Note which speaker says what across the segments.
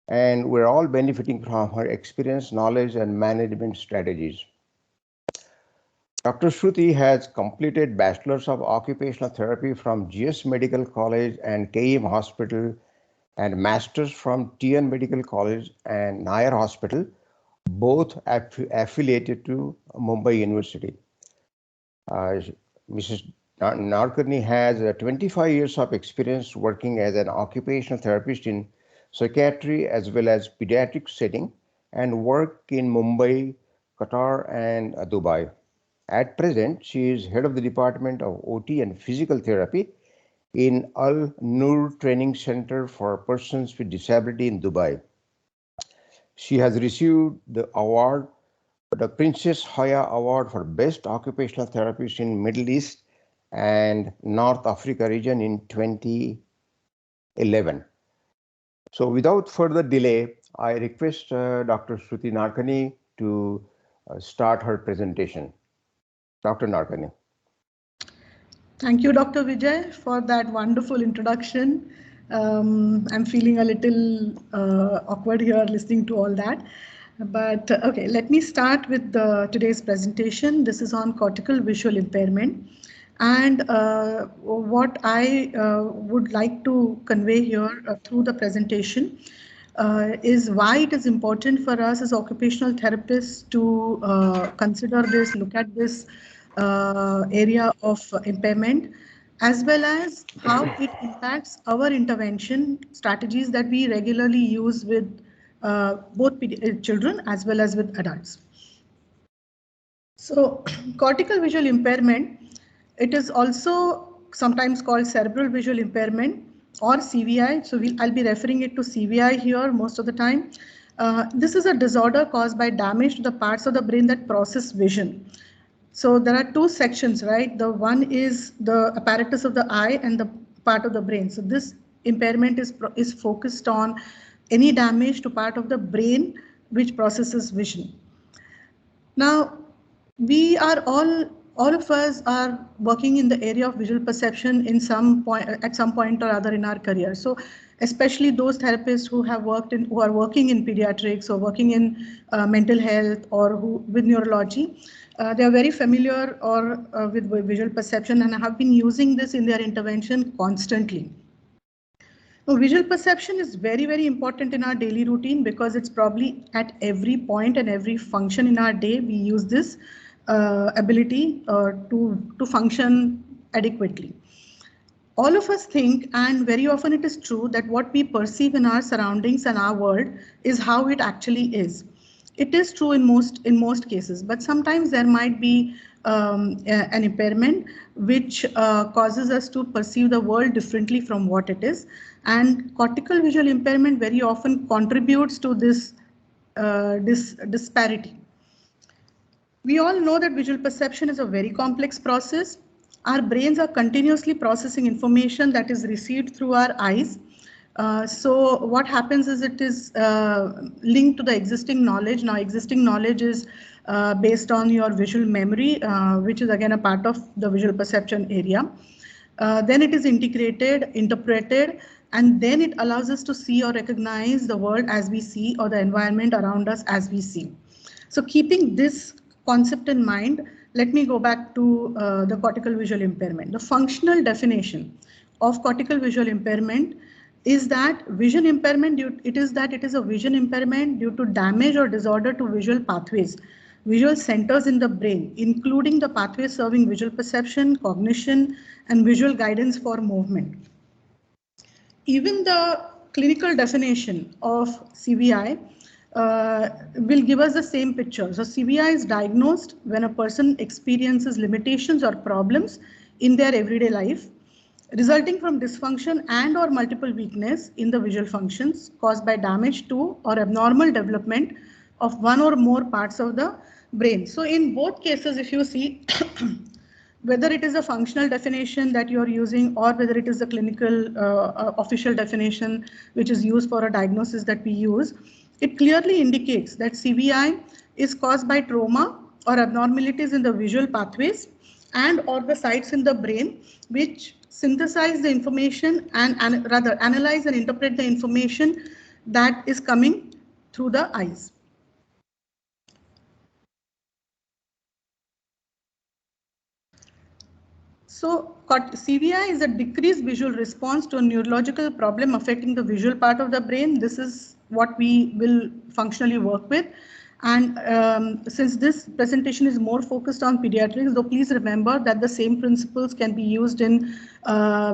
Speaker 1: and we're all benefiting from her experience, knowledge, and management strategies. Dr. Shruti has completed Bachelor's of Occupational Therapy from GS Medical College and KEM Hospital and Master's from TN Medical College and Nair Hospital, both affiliated to Mumbai University. Mrs. Nadkarni has 25 years of experience working as an occupational therapist in psychiatry as well as pediatric setting and work in Mumbai, Qatar, and Dubai. At present, she is head of the Department of OT and Physical Therapy in Al Noor Training Center for Persons with Disability in Dubai. She has received the award, the Princess Hoya Award for Best Occupational Therapist in Middle East and North Africa region in 2011. So without further delay, I request Dr. Shruti Nadkarni to start her presentation. Dr. Nadkarni.
Speaker 2: Thank you, Dr. Vijay, for that wonderful introduction. I'm feeling a little awkward here listening to all that. But okay, let me start with today's presentation. This is on cortical visual impairment. And what I would like to convey here through the presentation is why it is important for us as occupational therapists to consider this, look at this area of impairment, as well as how it impacts our intervention strategies that we regularly use with both children as well as with adults. So cortical visual impairment, it is also sometimes called cerebral visual impairment or CVI. So I'll be referring it to CVI here most of the time. This is a disorder caused by damage to the parts of the brain that process vision. So there are two sections, right? The one is the apparatus of the eye and the part of the brain. So this impairment is focused on any damage to part of the brain which processes vision. Now, we are all of us are working in the area of visual perception in some point, at some point or other in our career. So especially those therapists who are working in pediatrics or working in mental health or with neurology, they are very familiar with visual perception and have been using this in their intervention constantly. Now, visual perception is very, very important in our daily routine because it's probably at every point and every function in our day we use this ability to function adequately. All of us think, and very often it is true, that what we perceive in our surroundings and our world is how it actually is. It is true in most cases, but sometimes there might be an impairment which causes us to perceive the world differently from what it is. And cortical visual impairment very often contributes to this disparity. We all know that visual perception is a very complex process. Our brains are continuously processing information that is received through our eyes. So what happens is it is linked to the existing knowledge. Now, existing knowledge is based on your visual memory, which is again a part of the visual perception area. Then it is integrated, interpreted, and then it allows us to see or recognize the world as we see or the environment around us as we see. So keeping this concept in mind, let me go back to the cortical visual impairment. The functional definition of cortical visual impairment is that vision impairment, it is a vision impairment due to damage or disorder to visual pathways, visual centers in the brain, including the pathways serving visual perception, cognition, and visual guidance for movement. Even the clinical definition of CVI will give us the same picture. So CVI is diagnosed when a person experiences limitations or problems in their everyday life, resulting from dysfunction and or multiple weakness in the visual functions caused by damage to or abnormal development of one or more parts of the brain. So in both cases, if you see, whether it is a functional definition that you're using or whether it is the clinical official definition which is used for a diagnosis that we use, it clearly indicates that CVI is caused by trauma or abnormalities in the visual pathways and or the sites in the brain which synthesize the information and rather analyze and interpret the information that is coming through the eyes. So CVI is a decreased visual response to a neurological problem affecting the visual part of the brain. This is what we will functionally work with. And since this presentation is more focused on pediatrics, though please remember that the same principles can be used in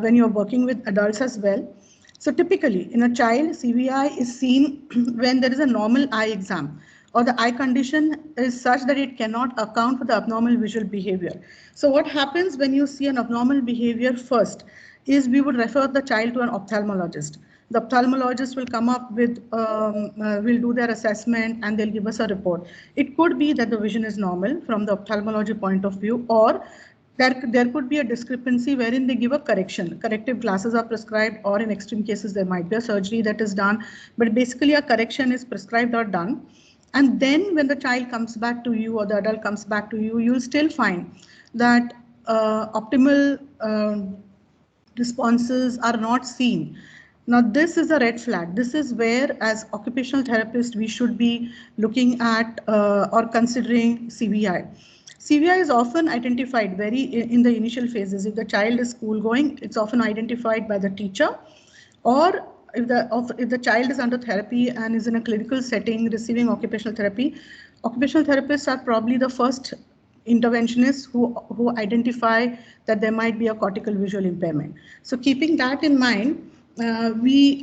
Speaker 2: when you're working with adults as well. So typically in a child, CVI is seen when there is a normal eye exam or the eye condition is such that it cannot account for the abnormal visual behavior. So what happens when you see an abnormal behavior first is we would refer the child to an ophthalmologist. The ophthalmologist will come up with, will do their assessment and they'll give us a report. It could be that the vision is normal from the ophthalmology point of view, or there could be a discrepancy wherein they give a correction. Corrective glasses are prescribed, or in extreme cases, there might be a surgery that is done. But basically, a correction is prescribed or done. And then when the child comes back to you or the adult comes back to you, you'll still find that optimal responses are not seen. Now, this is a red flag. This is where, as occupational therapists, we should be looking at or considering CVI. CVI is often identified in the initial phases. If the child is school going, it's often identified by the teacher, or if the child is under therapy and is in a clinical setting receiving occupational therapy, occupational therapists are probably the first interventionists who identify that there might be a cortical visual impairment. So keeping that in mind, we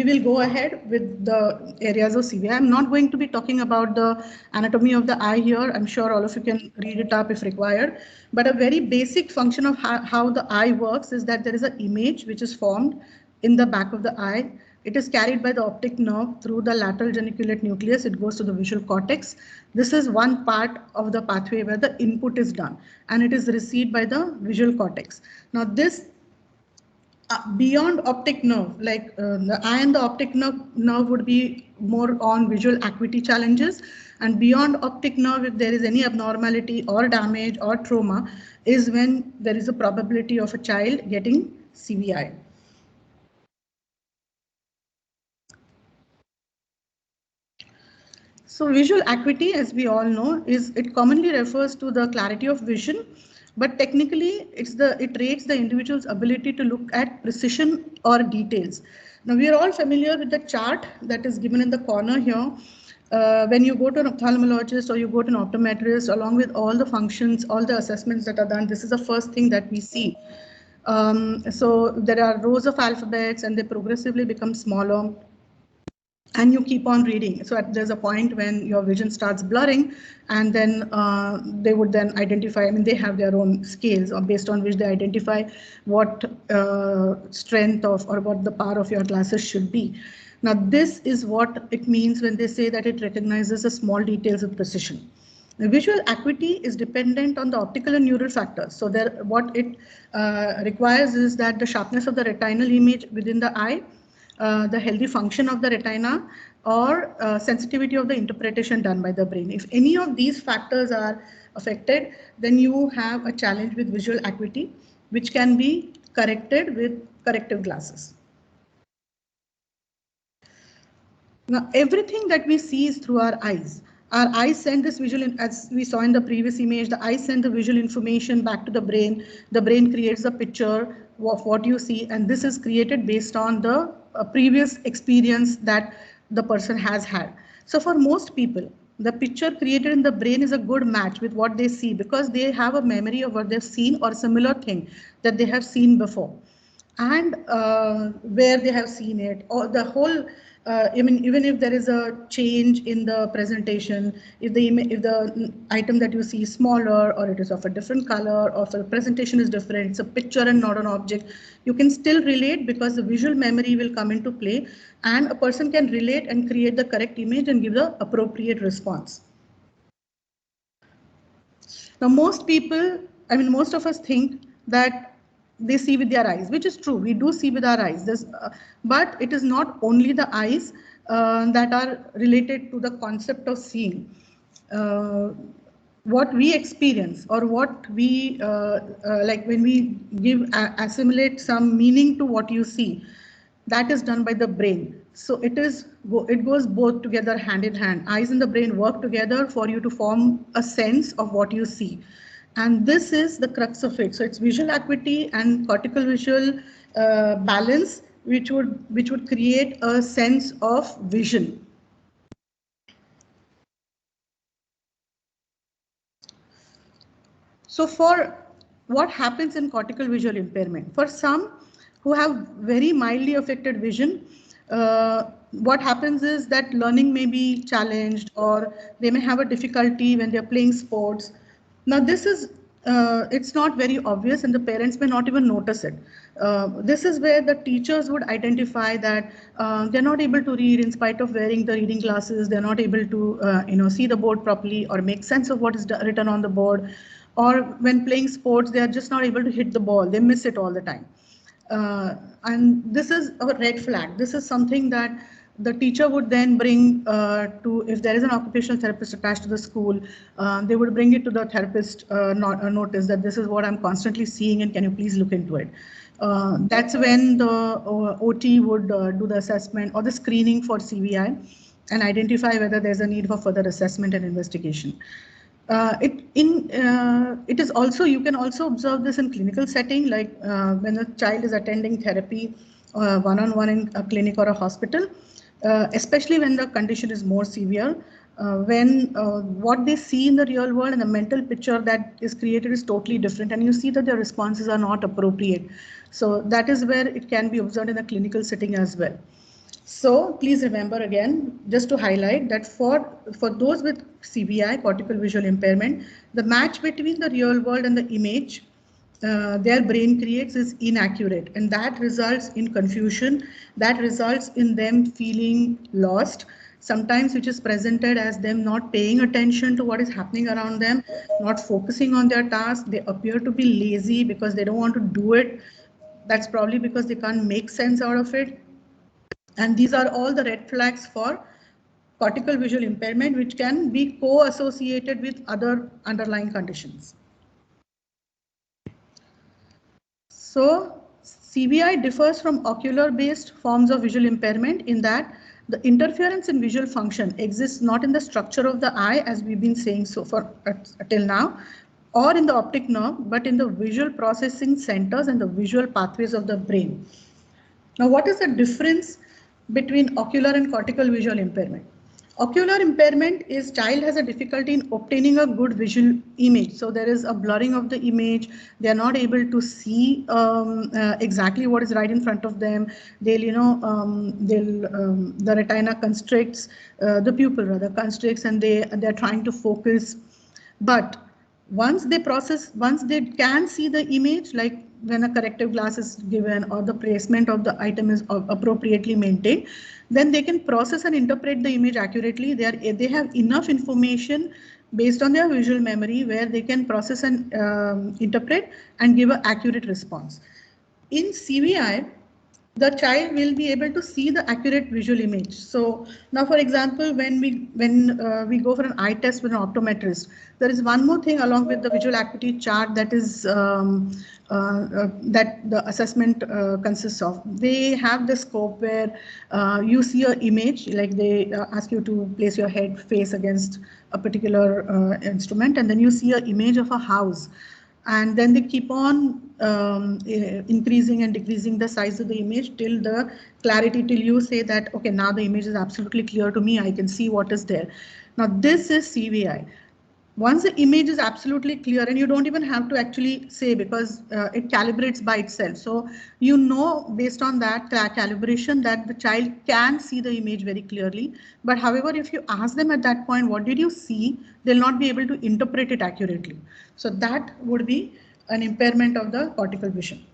Speaker 2: will go ahead with the areas of CVI. I'm not going to be talking about the anatomy of the eye here. I'm sure all of you can read it up if required. But a very basic function of how the eye works is that there is an image which is formed in the back of the eye. It is carried by the optic nerve through the lateral geniculate nucleus. It goes to the visual cortex. This is one part of the pathway where the input is done, and it is received by the visual cortex. Now this beyond optic nerve, like the eye and the optic nerve would be more on visual acuity challenges, and beyond optic nerve, if there is any abnormality or damage or trauma, is when there is a probability of a child getting CVI. So visual acuity, as we all know, it commonly refers to the clarity of vision, but technically it rates the individual's ability to look at precision or details. Now we are all familiar with the chart that is given in the corner here. When you go to an ophthalmologist or you go to an optometrist, along with all the functions, all the assessments that are done, this is the first thing that we see. So there are rows of alphabets and they progressively become smaller. And you keep on reading. So there's a point when your vision starts blurring, and then they would then identify, I mean, they have their own scales based on which they identify what strength of or what the power of your glasses should be. Now, this is what it means when they say that it recognizes the small details with precision. The visual acuity is dependent on the optical and neural factors. So what it requires is that the sharpness of the retinal image within the eye, the healthy function of the retina, or sensitivity of the interpretation done by the brain. If any of these factors are affected, then you have a challenge with visual acuity, which can be corrected with corrective glasses. Now, everything that we see is through our eyes. Our eyes send this visual, as we saw in the previous image, the eyes send the visual information back to the brain. The brain creates a picture of what you see, and this is created based on the previous experience that the person has had. So for most people, the picture created in the brain is a good match with what they see, because they have a memory of what they've seen or similar thing that they have seen before, and where they have seen it, or the whole I mean, even if there is a change in the presentation, if the item that you see is smaller, or it is of a different color, or if the presentation is different, it's a picture and not an object, you can still relate, because the visual memory will come into play, and a person can relate and create the correct image and give the appropriate response. Now, most people, I mean, most of us think that they see with their eyes, which is true. We do see with our eyes. But it is not only the eyes that are related to the concept of seeing. What we experience, or what we like when we assimilate some meaning to what you see, that is done by the brain. So it goes both together hand in hand. Eyes and the brain work together for you to form a sense of what you see. And this is the crux of it. So it's visual acuity and cortical visual balance, which would create a sense of vision. So for what happens in cortical visual impairment? For some who have very mildly affected vision, what happens is that learning may be challenged, or they may have a difficulty when they're playing sports. Now this is, it's not very obvious and the parents may not even notice it. This is where the teachers would identify that they're not able to read in spite of wearing the reading glasses. They're not able to see the board properly or make sense of what is written on the board. Or when playing sports, they are just not able to hit the ball. They miss it all the time. And this is a red flag. This is something that the teacher would then bring to, if there is an occupational therapist attached to the school, they would bring it to the therapist notice that this is what I'm constantly seeing and can you please look into it. That's when the OT would do the assessment or the screening for CVI and identify whether there's a need for further assessment and investigation. It is also, you can also observe this in clinical setting, like when a child is attending therapy one-on-one in a clinic or a hospital, especially when the condition is more severe, when what they see in the real world and the mental picture that is created is totally different, and you see that their responses are not appropriate. So that is where it can be observed in a clinical setting as well. So please remember again, just to highlight that for those with CVI, cortical visual impairment, the match between the real world and the image their brain creates is inaccurate, and that results in confusion, that results in them feeling lost, sometimes which is presented as them not paying attention to what is happening around them, not focusing on their task. They appear to be lazy because they don't want to do it. That's probably because they can't make sense out of it. And these are all the red flags for cortical visual impairment, which can be co-associated with other underlying conditions. So CVI differs from ocular-based forms of visual impairment in that the interference in visual function exists not in the structure of the eye, as we've been saying so far till now, or in the optic nerve, but in the visual processing centers and the visual pathways of the brain. Now, what is the difference between ocular and cortical visual impairment? Ocular impairment is child has a difficulty in obtaining a good visual image. So there is a blurring of the image. They are not able to see exactly what is right in front of them. They'll, the retina constricts, the pupil rather constricts, and they're trying to focus. But once they can see the image, like when a corrective glass is given or the placement of the item is appropriately maintained, then they can process and interpret the image accurately. They have enough information based on their visual memory where they can process and interpret and give an accurate response. In CVI, the child will be able to see the accurate visual image. So now, for example, when we go for an eye test with an optometrist, there is one more thing along with the visual acuity chart that is that the assessment consists of. They have the scope where you see an image, like they ask you to place your head face against a particular instrument, and then you see an image of a house. And then they keep on increasing and decreasing the size of the image till the clarity, till you say that, okay, now the image is absolutely clear to me, I can see what is there. Now this is CVI. Once the image is absolutely clear, and you don't even have to actually say, because it calibrates by itself. So you know based on that calibration that the child can see the image very clearly. But however, if you ask them at that point, what did you see, they'll not be able to interpret it accurately. So that would be an impairment of the cortical vision.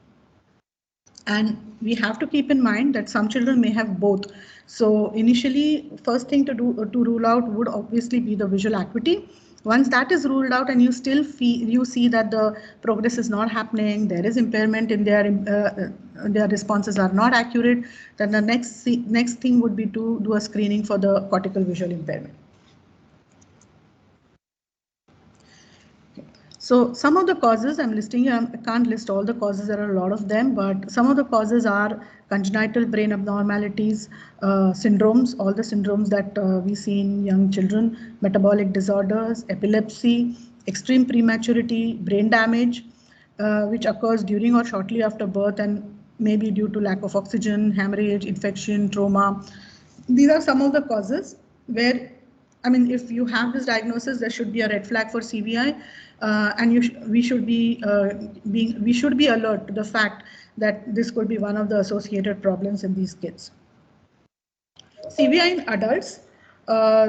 Speaker 2: And we have to keep in mind that some children may have both. So initially, first thing to rule out would obviously be the visual acuity. Once that is ruled out and you still you see that the progress is not happening, there is impairment in their responses are not accurate, then the next thing would be to do a screening for the cortical visual impairment. So some of the causes I'm listing here, I can't list all the causes, there are a lot of them, but some of the causes are congenital brain abnormalities, syndromes, all the syndromes that we see in young children, metabolic disorders, epilepsy, extreme prematurity, brain damage, which occurs during or shortly after birth and maybe due to lack of oxygen, hemorrhage, infection, trauma. These are some of the causes where, I mean, if you have this diagnosis, there should be a red flag for CVI, and we should be alert to the fact that this could be one of the associated problems in these kids. CVI in adults,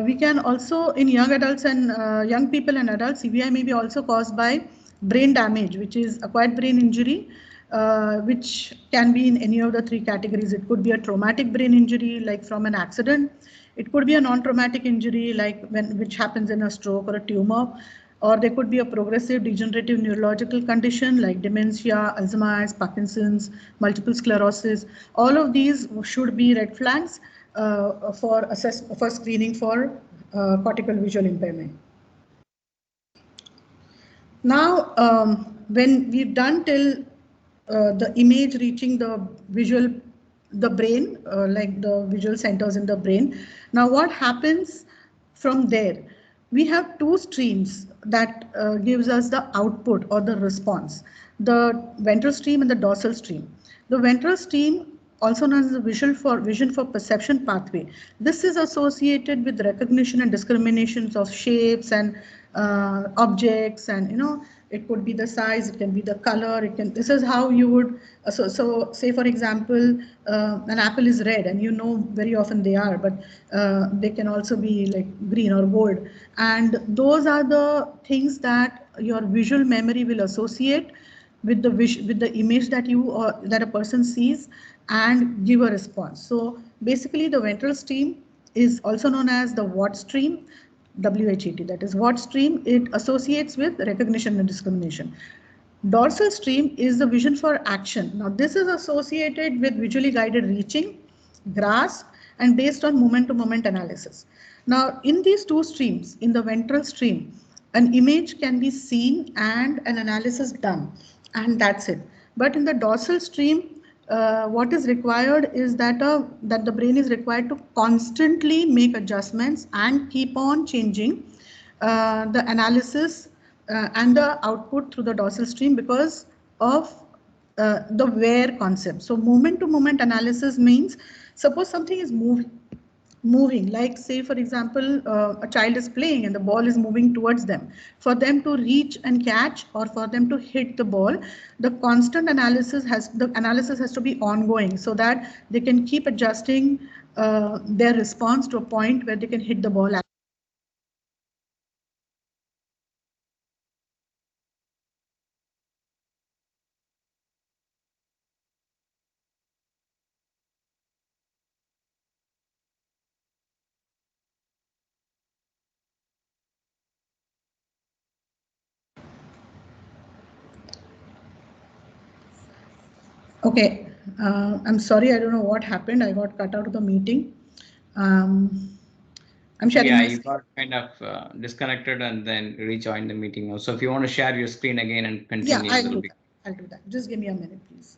Speaker 2: we can also, in young adults and young people and adults, CVI may be also caused by brain damage, which is acquired brain injury, which can be in any of the three categories. It could be a traumatic brain injury, like from an accident. It could be a non-traumatic injury, like which happens in a stroke or a tumor, or there could be a progressive degenerative neurological condition like dementia, Alzheimer's, Parkinson's, multiple sclerosis. All of these should be red flags for screening for cortical visual impairment. Now, when we've done till the image reaching the brain, like the visual centers in the brain. Now, what happens from there? We have two streams that gives us the output or the response: the ventral stream and the dorsal stream. The ventral stream, also known as the vision for perception pathway. This is associated with recognition and discriminations of shapes and objects, and it could be the size, it can be the color, this is how you would, so say for example, an apple is red and very often they are, but they can also be like green or gold, and those are the things that your visual memory will associate with the image that that a person sees and give a response. So basically the ventral stream is also known as the Watt stream, WHET, that is Watt stream. It associates with recognition and discrimination. Dorsal stream is the vision for action. Now this is associated with visually guided reaching, grasp, and based on moment-to-moment analysis. Now in these two streams, in the ventral stream, an image can be seen and an analysis done, and that's it. But in the dorsal stream, what is required is that the brain is required to constantly make adjustments and keep on changing the analysis and the output through the dorsal stream because of the where concept. So moment to moment analysis means, suppose something is moving, like say for example a child is playing and the ball is moving towards them. For them to reach and catch, or for them to hit the ball, the analysis has to be ongoing, so that they can keep adjusting their response to a point where they can hit the ball. Okay, I'm sorry, I don't know what happened. I got cut out of the meeting. I'm sharing.
Speaker 3: Yeah, you got kind of disconnected and then rejoined the meeting. So if you want to share your screen again and continue.
Speaker 2: Yeah, I'll do that. Just give me a minute, please.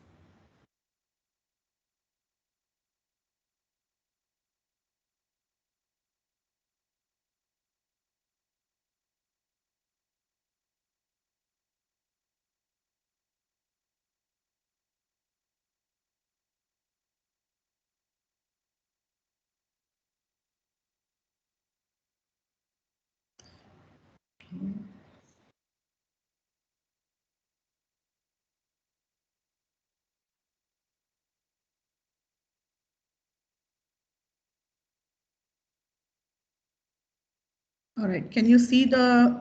Speaker 2: All right, can you see the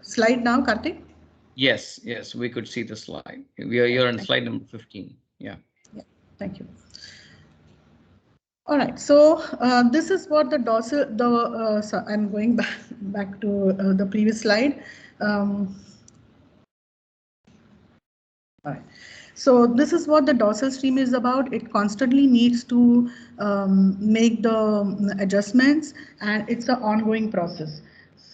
Speaker 2: slide now, Karthik?
Speaker 3: Yes, we could see the slide. You're on slide number 15. Yeah,
Speaker 2: thank you. All right, so this is what the dorsal, so I'm going back to the previous slide. All right. So this is what the dorsal stream is about. It constantly needs to make the adjustments, and it's an ongoing process.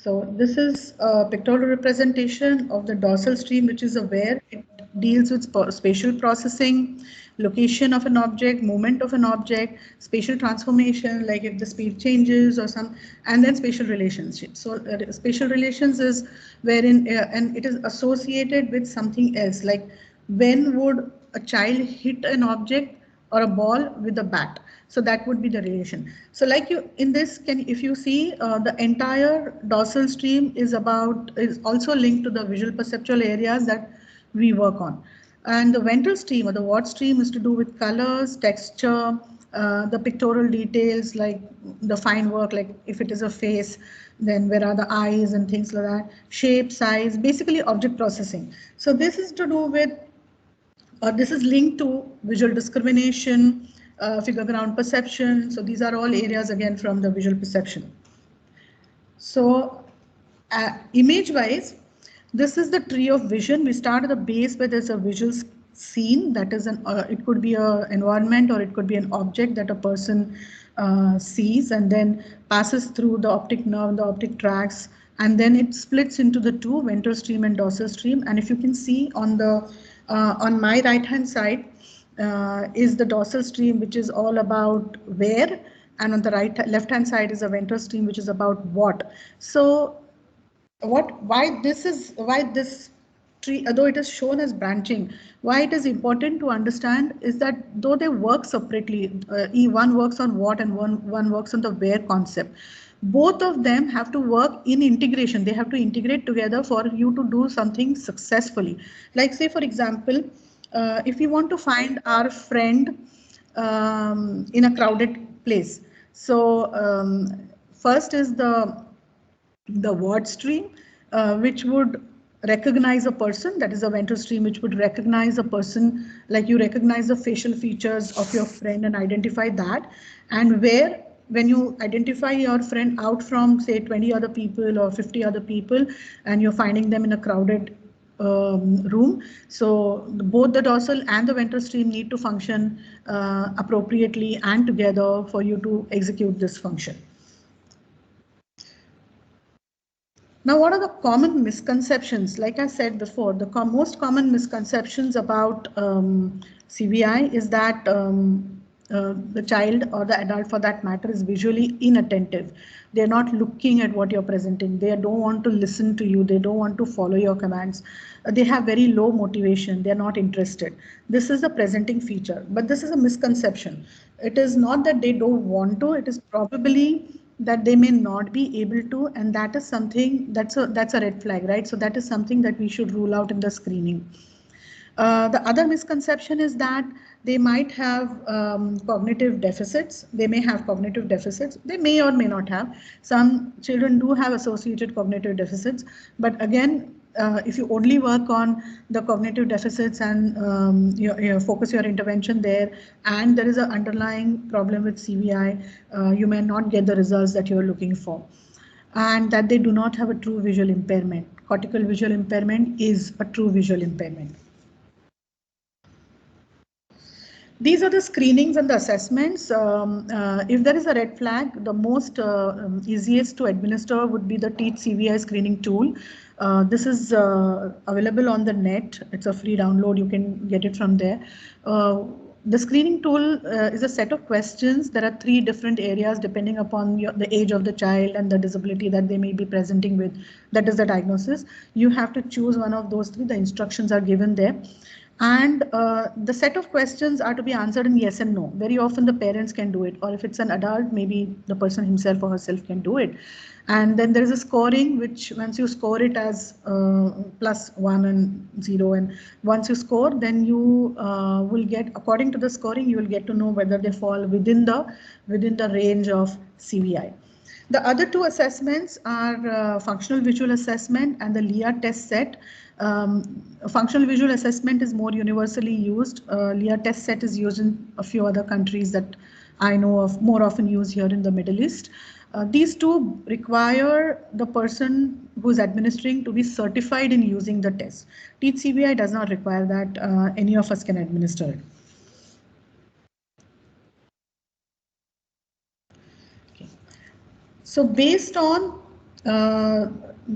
Speaker 2: So this is a pictorial representation of the dorsal stream, which is aware. It deals with spatial processing, location of an object, movement of an object, spatial transformation, like if the speed changes or some, and then spatial relationships. So spatial relations is wherein, and it is associated with something else, like when would a child hit an object or a ball with a bat. So that would be the relation. So like you in this, if you see the entire dorsal stream is also linked to the visual perceptual areas that we work on. And the ventral stream or the what stream is to do with colors, texture, the pictorial details, like the fine work, like if it is a face, then where are the eyes and things like that, shape, size, basically object processing. So this is to do with this is linked to visual discrimination, figure ground perception. So these are all areas again from the visual perception. So image wise, this is the tree of vision. We start at the base where there's a visual scene, that is it could be an environment or it could be an object that a person sees, and then passes through the optic nerve, the optic tracts, and then it splits into the two, ventral stream and dorsal stream. And if you can see on my right hand side is the dorsal stream, which is all about where, and on the left hand side is a ventral stream, which is about what. So why this tree, although it is shown as branching, why it is important to understand is that though they work separately, one works on what and one works on the where concept, both of them have to work in integration. They have to integrate together for you to do something successfully. Like say for example, if we want to find our friend in a crowded place, so first is the word stream, which would recognize a person, that is a ventral stream, which would recognize a person, like you recognize the facial features of your friend and identify that. And where, when you identify your friend out from say 20 other people or 50 other people, and you're finding them in a crowded room, so both the dorsal and the ventral stream need to function appropriately and together for you to execute this function. Now, what are the common misconceptions? Like I said before, the most common misconceptions about CVI is that the child or the adult for that matter is visually inattentive. They're not looking at what you're presenting. They don't want to listen to you. They don't want to follow your commands. They have very low motivation. They're not interested. This is a presenting feature, but this is a misconception. It is not that they don't want to, it is probably that they may not be able to, and that is something that's a red flag, right? So that is something that we should rule out in the screening. The other misconception is that they might have cognitive deficits. They may have cognitive deficits. They may or may not have. Some children do have associated cognitive deficits, but again, if you only work on the cognitive deficits and you focus your intervention there, and there is an underlying problem with CVI, you may not get the results that you're looking for. And that they do not have a true visual impairment. Cortical visual impairment is a true visual impairment. These are the screenings and the assessments. If there is a red flag, the most easiest to administer would be the TEACH CVI screening tool. This is available on the net. It's a free download. You can get it from there. The screening tool is a set of questions. There are 3 different areas depending upon the age of the child and the disability that they may be presenting with. That is the diagnosis. You have to choose one of those 3. The instructions are given there. And the set of questions are to be answered in yes and no. Very often the parents can do it, or if it's an adult, maybe the person himself or herself can do it. And then there is a scoring, which once you score it as +1 and 0, and once you score, then you will get, according to the scoring, you will get to know whether they fall within the range of CVI. The other 2 assessments are functional visual assessment and the LIA test set. Functional visual assessment is more universally used. LIA test set is used in a few other countries that I know of, more often used here in the Middle East. These 2 require the person who is administering to be certified in using the test. TEACH CVI does not require that. Any of us can administer it. Okay. So based on Uh,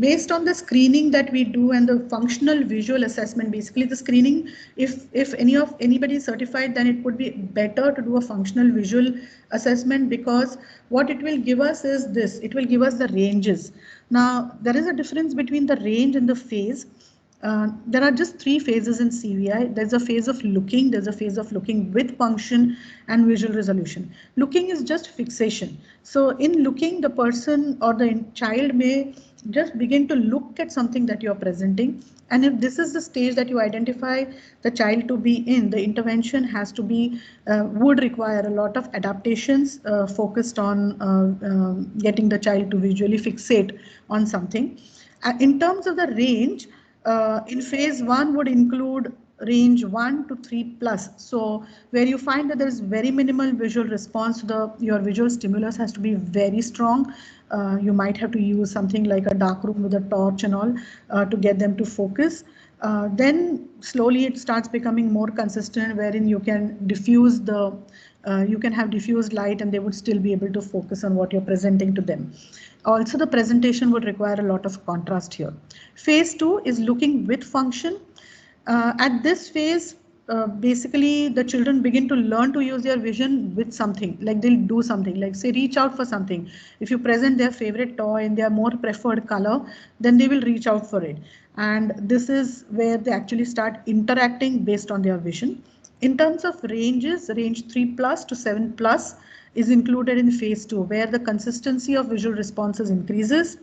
Speaker 2: Based on the screening that we do and the functional visual assessment, basically the screening, if anybody is certified, then it would be better to do a functional visual assessment, because what it will give us is this: it will give us the ranges. Now there is a difference between the range and the phase. There are just three phases in CVI. There's a phase of looking, there's a phase of looking with function, and visual resolution. Looking is just fixation. So in looking, the person or the child may just begin to look at something that you're presenting. And if this is the stage that you identify the child to be in, the intervention has to be, would require a lot of adaptations focused on getting the child to visually fixate on something. In terms of the range, in phase 1 would include range 1 to 3 plus. So where you find that there is very minimal visual response to your visual stimulus has to be very strong. You might have to use something like a dark room with a torch and all to get them to focus. Then slowly it starts becoming more consistent, wherein you can diffuse you can have diffused light and they would still be able to focus on what you're presenting to them. Also, the presentation would require a lot of contrast here. Phase 2 is looking with function. At this phase, basically the children begin to learn to use their vision with something, like they'll do something, like say reach out for something. If you present their favorite toy in their more preferred color, then they will reach out for it. And this is where they actually start interacting based on their vision. In terms of ranges, range 3 plus to 7 plus is included in phase 2, where the consistency of visual responses increases.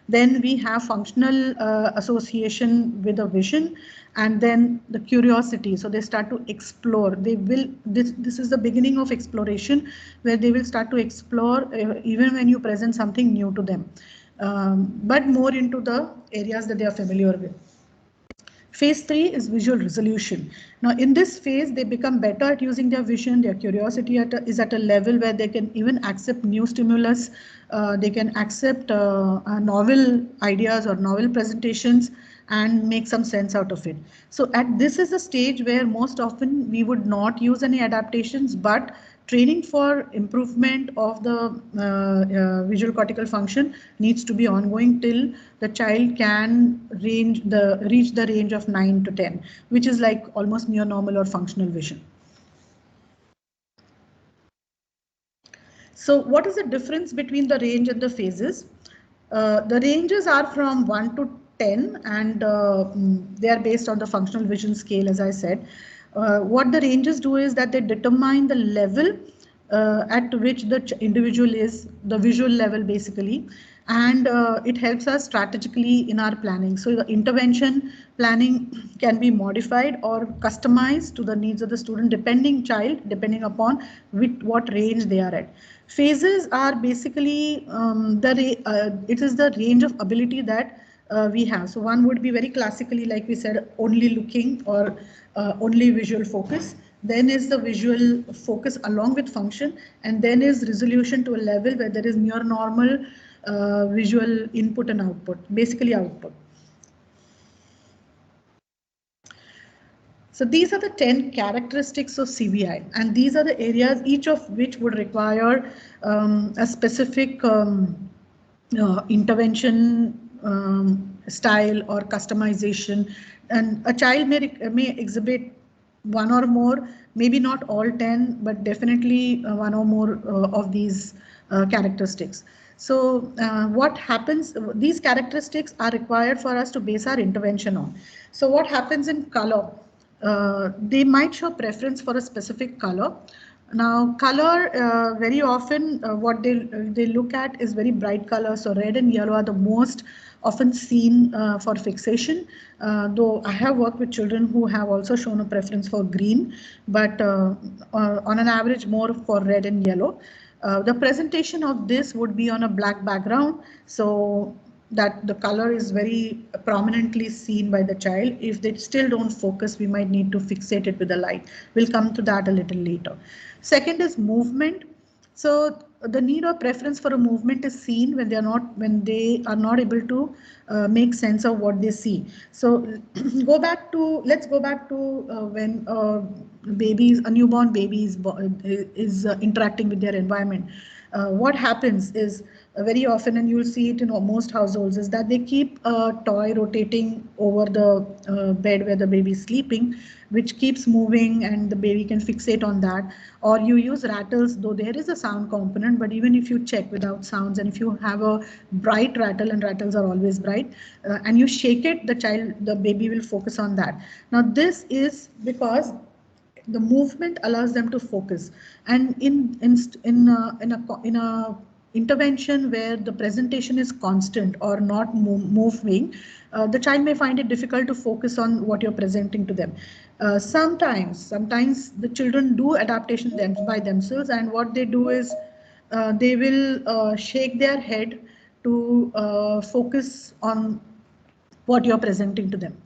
Speaker 2: Then we have functional association with a vision, and then the curiosity. So they start to explore. This is the beginning of exploration, where they will start to explore even when you present something new to them, but more into the areas that they are familiar with. Phase 3 is visual resolution. Now in this phase, they become better at using their vision. Their curiosity is at a level where they can even accept new stimulus. They can accept novel ideas or novel presentations and make some sense out of it. So this is a stage where most often we would not use any adaptations, but training for improvement of the visual cortical function needs to be ongoing till the child can reach the range of 9 to 10, which is like almost near normal or functional vision. So what is the difference between the range and the phases? The ranges are from 1 to 10, and they are based on the functional vision scale, as I said. What the ranges do is that they determine the level at which the individual is, the visual level basically, and it helps us strategically in our planning. So the intervention planning can be modified or customized to the needs of the student, depending upon what range they are at. Phases are basically it is the range of ability that we have. So one would be very classically, like we said, only looking or only visual focus. Then is the visual focus along with function, and then is resolution to a level where there is near normal visual input and output, basically output. So these are the 10 characteristics of CVI, and these are the areas, each of which would require a specific intervention style or customization. And a child may exhibit one or more, maybe not all 10, but definitely one or more of these characteristics. So what happens, these characteristics are required for us to base our intervention on. So what happens in color? They might show preference for a specific color. Now color, very often what they look at is very bright colors. So red and yellow are the most often seen for fixation, though I have worked with children who have also shown a preference for green, but on an average more for red and yellow. The presentation of this would be on a black background, so that the color is very prominently seen by the child. If they still don't focus, we might need to fixate it with the light. We'll come to that a little later. Second is movement. So the need or preference for a movement is seen when they are not able to make sense of what they see. So let's go back to when a newborn baby is interacting with their environment. What happens is very often, and you'll see it in most households, is that they keep a toy rotating over the bed where the baby is sleeping, which keeps moving and the baby can fixate on that. Or you use rattles, though there is a sound component, but even if you check without sounds, and if you have a bright rattle, and rattles are always bright, and you shake it, the baby will focus on that. Now this is because the movement allows them to focus, and in a intervention where the presentation is constant or not moving, the child may find it difficult to focus on what you're presenting to them. Sometimes the children do adaptation by themselves, and what they do is they will shake their head to focus on what you're presenting to them.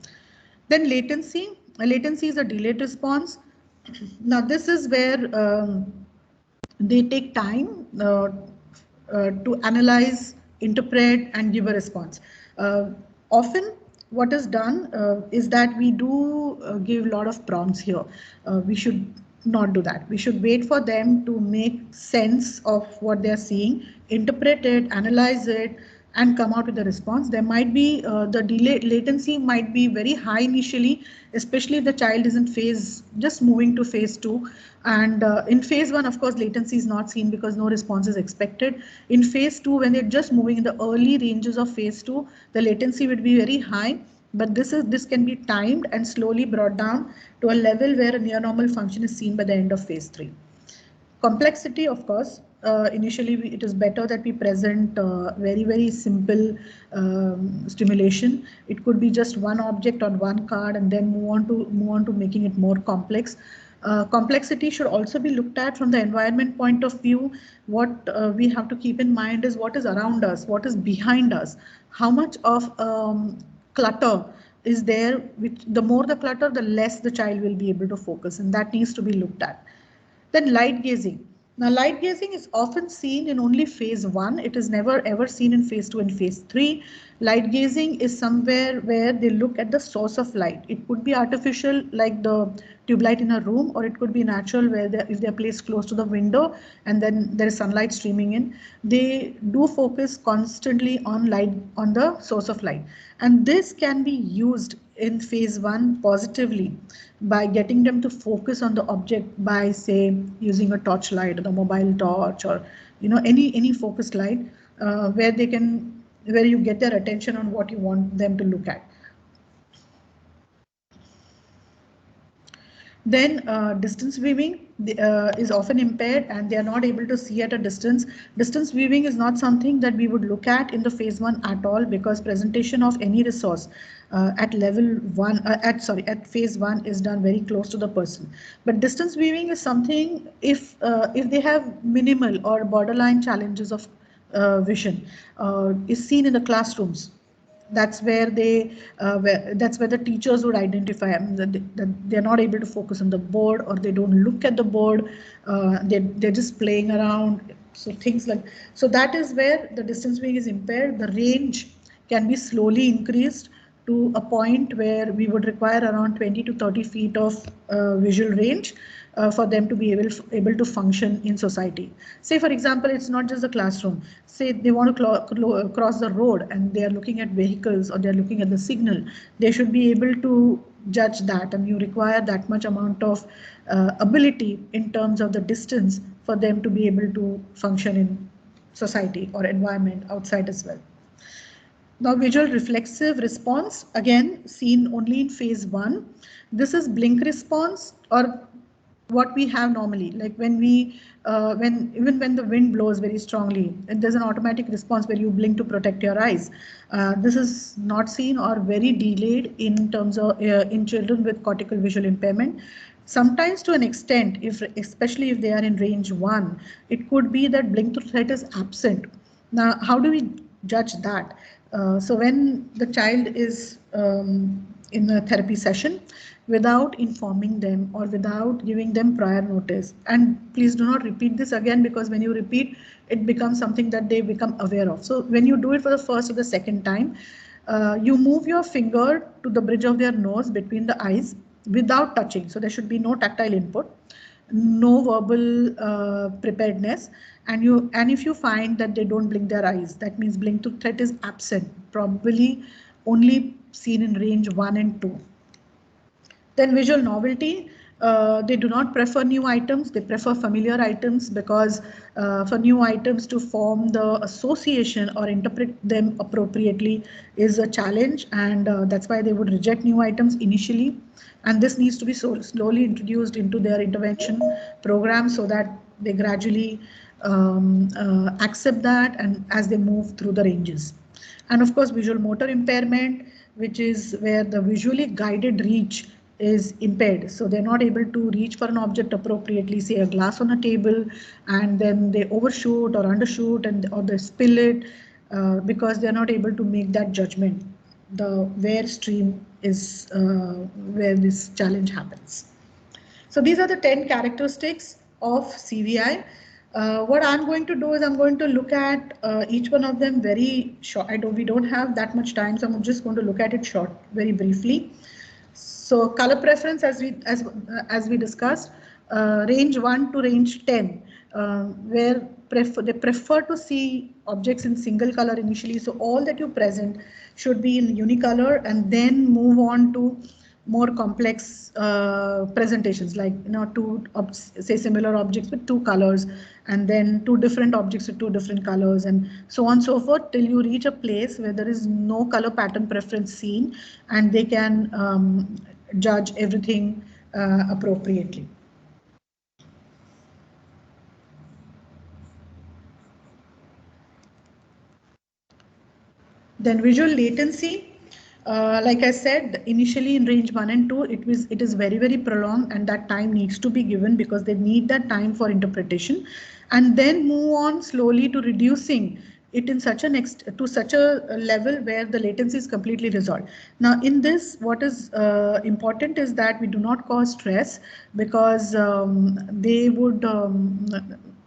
Speaker 2: Then latency is a delayed response. Now this is where they take time to analyze, interpret, and give a response. Often what is done is that we do give a lot of prompts here. We should not do that. We should wait for them to make sense of what they're seeing, interpret it, analyze it, and come out with a response. There might be the delay latency might be very high initially, especially if the child is in phase, just moving to phase 2. And in phase 1, of course, latency is not seen because no response is expected. In phase 2, when they're just moving in the early ranges of phase 2, the latency would be very high. But this can be timed and slowly brought down to a level where a near normal function is seen by the end of phase 3. Complexity, of course, initially it is better that we present very simple stimulation. It could be just one object on one card and then move on to making it more complex. Complexity should also be looked at from the environment point of view. What we have to keep in mind is what is around us, what is behind us, how much of clutter is there. Which the more the clutter, the less the child will be able to focus, and that needs to be looked at. Then light gazing. Now light gazing is often seen in only phase 1. It is never ever seen in phase 2 and phase 3. Light gazing is somewhere where they look at the source of light. It could be artificial like the tube light in a room, or it could be natural where if they're placed close to the window and then there is sunlight streaming in. They do focus constantly on light, on the source of light. And this can be used in phase 1 positively by getting them to focus on the object by, say, using a torch light or the mobile torch, or any focused light where you get their attention on what you want them to look at. Then distance viewing is often impaired and they are not able to see at a distance. Distance viewing is not something that we would look at in the phase 1 at all, because presentation of any resource at phase 1 is done very close to the person. But distance viewing is something if they have minimal or borderline challenges of vision is seen in the classrooms. That's where that's where the teachers would identify that they're not able to focus on the board, or they don't look at the board. They're just playing around. So things like, so that is where the distance viewing is impaired. The range can be slowly increased to a point where we would require around 20 to 30 feet of visual range for them to be able to function in society. Say, for example, it's not just the classroom. Say they want to cross the road and they are looking at vehicles or they're looking at the signal. They should be able to judge that, and you require that much amount of ability in terms of the distance for them to be able to function in society or environment outside as well. Now, visual reflexive response, again seen only in phase 1. This is blink response, or what we have normally, like when when the wind blows very strongly, and there's an automatic response where you blink to protect your eyes. This is not seen or very delayed in terms of in children with cortical visual impairment. Sometimes to an extent, especially if they are in range 1, it could be that blink to threat is absent. Now, how do we judge that? So when the child is in a therapy session, without informing them or without giving them prior notice, and please do not repeat this again, because when you repeat, it becomes something that they become aware of. So when you do it for the first or the second time, you move your finger to the bridge of their nose between the eyes without touching. So there should be no tactile input. no verbal preparedness, and if you find that they don't blink their eyes, that means blink to threat is absent, probably only seen in range 1 and 2. Then visual novelty, they do not prefer new items, they prefer familiar items, because for new items to form the association or interpret them appropriately is a challenge, and that's why they would reject new items initially. And this needs to be slowly introduced into their intervention program so that they gradually accept that and as they move through the ranges. And of course, visual motor impairment, which is where the visually guided reach is impaired. So they're not able to reach for an object appropriately, say a glass on a table, and then they overshoot or undershoot, and or they spill it because they're not able to make that judgment. The where stream is where this challenge happens. So these are the 10 characteristics of CVI. What I'm going to do is I'm going to look at each one of them very short. We don't have that much time, so I'm just going to look at it short, very briefly. So color preference, as we discussed, range 1 to range 10, where they prefer to see objects in single color initially. So all that you present should be in unicolor, and then move on to more complex presentations, like two say similar objects with two colors, and then two different objects with two different colors, and so on and so forth, till you reach a place where there is no color pattern preference seen, and they can judge everything appropriately. Then visual latency, like I said, initially in range 1 and 2, it is very prolonged, and that time needs to be given because they need that time for interpretation, and then move on slowly to reducing it in such a level where the latency is completely resolved. Now in this, what is important is that we do not cause stress, because they would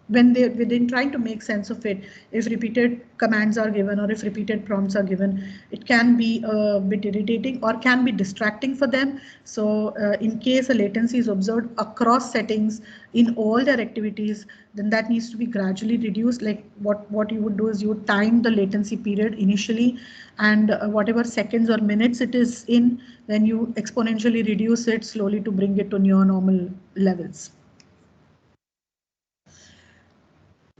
Speaker 2: when they're trying to make sense of it, if repeated commands are given or if repeated prompts are given, it can be a bit irritating or can be distracting for them. So in case a latency is observed across settings in all their activities, then that needs to be gradually reduced. Like what you would do is you would time the latency period initially, and whatever seconds or minutes it is in, then you exponentially reduce it slowly to bring it to near normal levels.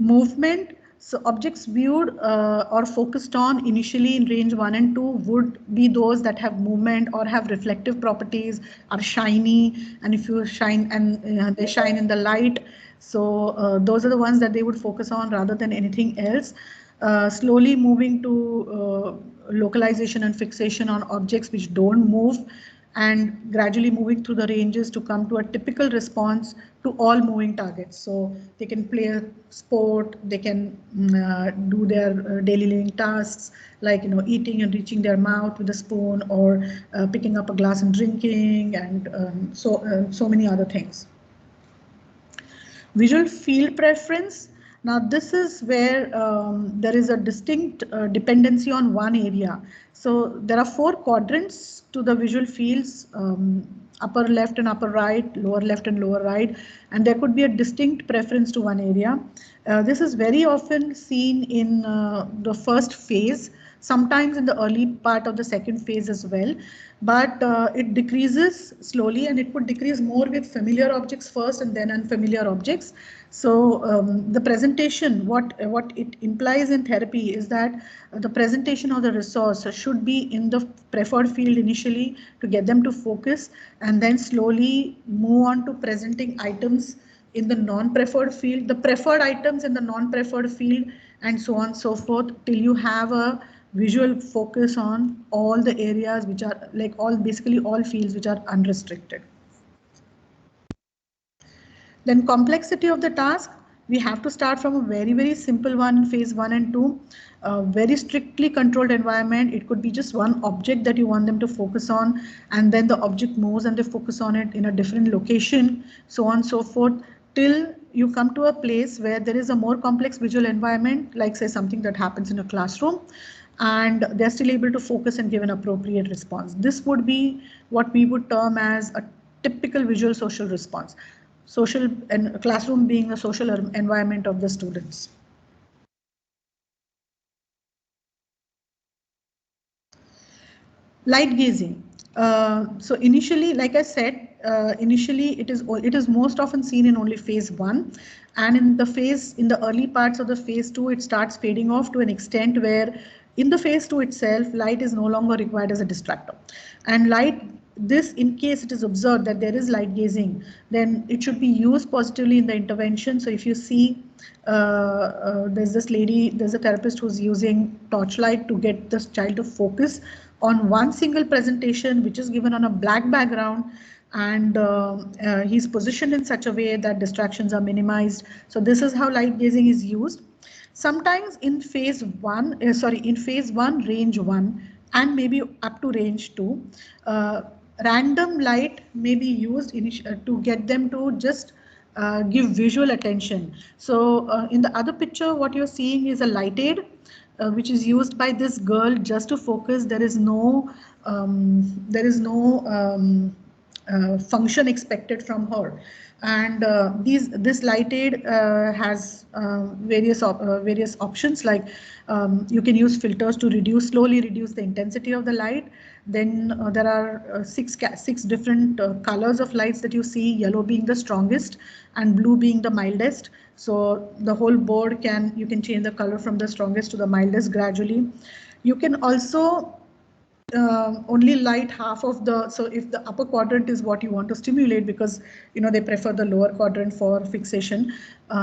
Speaker 2: Movement, so objects viewed or focused on initially in range 1 and 2 would be those that have movement or have reflective properties, are shiny, and if you shine and they shine in the light, so those are the ones that they would focus on rather than anything else. Slowly moving to localization and fixation on objects which don't move, and gradually moving through the ranges to come to a typical response to all moving targets. So they can play a sport, they can do their daily living tasks, like eating and reaching their mouth with a spoon, or picking up a glass and drinking, and so many other things. Visual field preference. Now this is where there is a distinct dependency on one area. So there are 4 quadrants to the visual fields, upper left and upper right, lower left and lower right, and there could be a distinct preference to one area. This is very often seen in the first phase, sometimes in the early part of the second phase as well, but it decreases slowly, and it would decrease more with familiar objects first and then unfamiliar objects. So the presentation, what it implies in therapy is that the presentation of the resource should be in the preferred field initially to get them to focus, and then slowly move on to presenting items in the non-preferred field, the preferred items in the non-preferred field, and so on and so forth, till you have a visual focus on all the areas which are like basically all fields which are unrestricted. Then complexity of the task, we have to start from a very simple one in phase 1 and 2, very strictly controlled environment. It could be just one object that you want them to focus on, and then the object moves and they focus on it in a different location, so on and so forth, till you come to a place where there is a more complex visual environment, like say something that happens in a classroom, and they're still able to focus and give an appropriate response. This would be what we would term as a typical visual social response. social and classroom being a social environment of the students. Light gazing. So initially, like I said, initially it is most often seen in only phase 1, and in the early parts of the phase 2, it starts fading off to an extent where in the phase 2 itself, light is no longer required as a distractor. And this, in case it is observed that there is light gazing, then it should be used positively in the intervention. So if you see there's a therapist who's using torchlight to get this child to focus on one single presentation, which is given on a black background, and he's positioned in such a way that distractions are minimized. So this is how light gazing is used. Sometimes in phase 1, range 1, and maybe up to range 2, random light may be used to get them to just give visual attention. So in the other picture, what you're seeing is a light aid, which is used by this girl just to focus. There is no function expected from her. And this light aid has various options, like you can use filters to slowly reduce the intensity of the light. Then there are six different colors of lights that you see, yellow being the strongest and blue being the mildest. So the whole board you can change the color from the strongest to the mildest gradually. You can also only light half of so if the upper quadrant is what you want to stimulate, because they prefer the lower quadrant for fixation,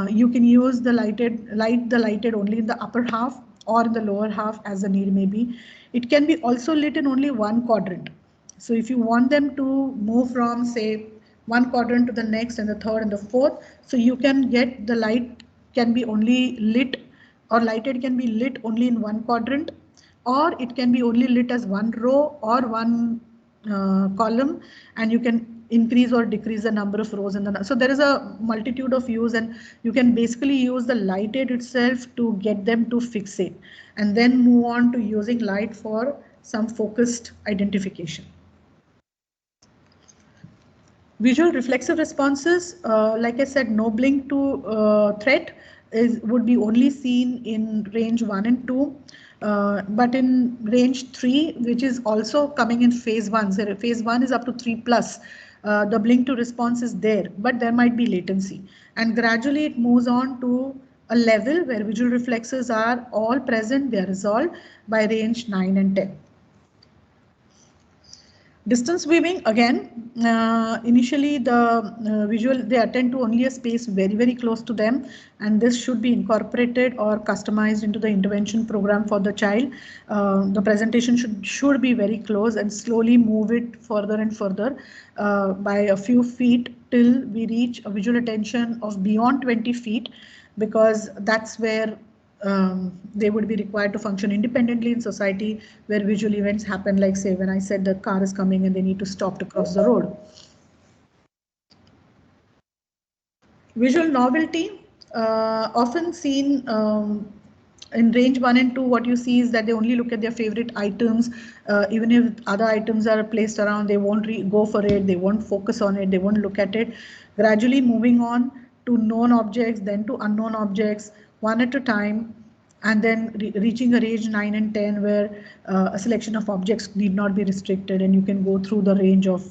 Speaker 2: you can use the light the lighted only in the upper half or in the lower half as the need may be. It can be also lit in only one quadrant. So if you want them to move from, say, one quadrant to the next and the third and the fourth, so you can get the light can be only lit, or lighted can be lit only in one quadrant, or it can be only lit as one row or one column, and you can increase or decrease the number of rows in so there is a multitude of use, and you can basically use the light aid itself to get them to fixate, and then move on to using light for some focused identification. Visual reflexive responses, like I said, no blink to threat would be only seen in range 1 and 2. But in range 3, which is also coming in phase 1, so phase 1 is up to 3+, the blink to response is there, but there might be latency. And gradually it moves on to a level where visual reflexes are all present, they are resolved by range 9 and 10. Distance viewing, again, initially they attend to only a space very, very close to them, and this should be incorporated or customized into the intervention program for the child. The presentation should be very close, and slowly move it further and further by a few feet till we reach a visual attention of beyond 20 feet, because that's where they would be required to function independently in society, where visual events happen, like, say, when I said the car is coming and they need to stop to cross the road. Visual novelty, often seen in range 1 and 2, what you see is that they only look at their favorite items. Even if other items are placed around, they won't go for it, they won't focus on it, they won't look at it. Gradually moving on to known objects, then to unknown objects, one at a time, and then reaching a range 9 and 10 where a selection of objects need not be restricted, and you can go through the range of